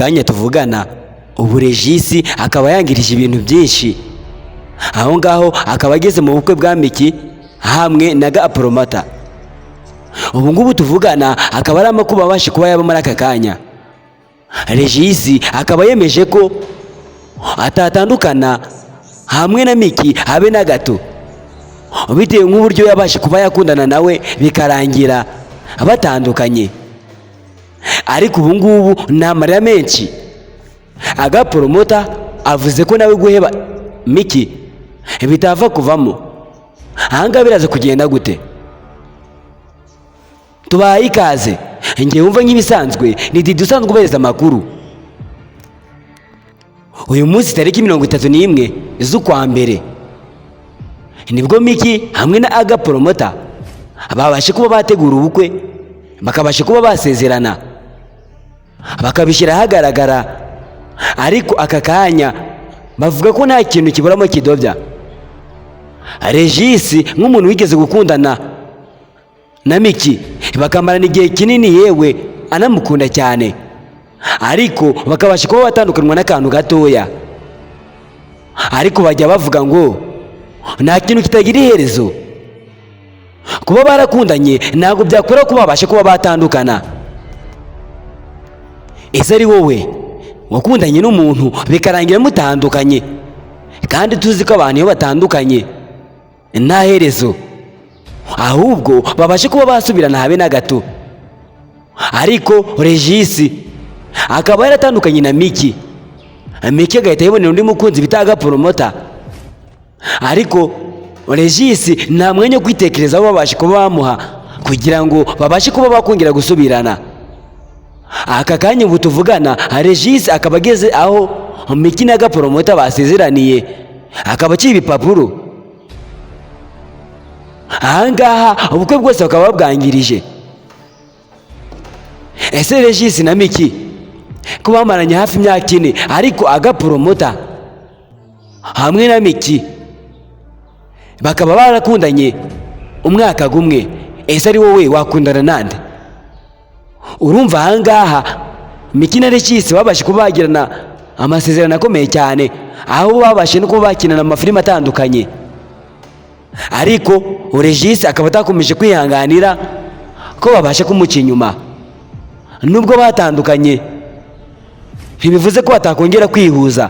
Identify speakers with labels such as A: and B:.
A: kanya tuvugana ubu Regis akaba yangirije ibintu byinshi. Aho ngaho akaba ageze mu bukwe bwa Miki hamwe na Gapromota. Ubu ngubu tuvugana akaba ari amakuba abasha kuba yaba muri aka kanya. Regis akaba yemeje ko atatandukana hamwe na Miki habe na gato, bitewe nk'uburyo yabasha kuba yakundana nawe bikarangira batandukanye. Ariko ubu ngubu ni amarira menshi. Gapromota avuze ko nawe guheba Miki bitava kuvamo. Ahanga biraza kugenda gute? Tubaye ikaze, ngiye wumva nk'ibisanzwe ni Didi usanzwe ubereza amakuru. Uyu munsi tariki 31 z'ukwa mbere nibwo Miki hamwe na Gapromota babashe kuba bategura ubukwe, bakabasha kuba basezerana, bakabishyira ahagaragara. Ariko aka kanya bavuga ko nta kintu kiburamo kidobya. Regis nk'umuntu wigeze gukundana na Miki bakamarana igihe kinini, yewe anamukunda cyane, ariko bakabasha kuba batandukanwa n'akantu gatoya. Ariko bajya bavuga ngo nta kintu kitagira iherezo. Kuba barakundanye ntabwo byakora kuba babasha kuba batandukana. Ese ari wowe wakundanye n'umuntu bikarangira mutandukanye, kandi tuzi ko abantu iyo batandukanye nta herezo, ahubwo babashe kuba basubirana habe na gato? Ariko Regis akaba yaratandukanye na Miki. Miki agahita yibonera undi mukunzi bita Gapromota. Ariko Regis nta mwanya wo kwitekerezaho babashe kuba bamuha kugira ngo babashe kuba bakongera gusubirana. Aka kanya ubu tuvugana Regis akaba ageze aho Miki na Gapromota basezeraniye, akaba akiri ibipapuro. Ahangaha ubukwe bwose bakaba babwangirije. Ese Regis na Miki ko bamaranye hafi imyaka 4, ariko Gapromota hamwe na Miki bakaba barakundanye umwaka gumwe, ese ari wowe wakundana nande? Urumva ahangaha Miki na Regis babashe kuba bagirana amasezerano akomeye cyane, aho babashe no kuba bakinana amafilime atandukanye. Ariko Regis akaba atakomeje kwihanganira ko babasha kumuca inyuma. Nubwo batandukanye ntibivuze ko batakongera kwihuza.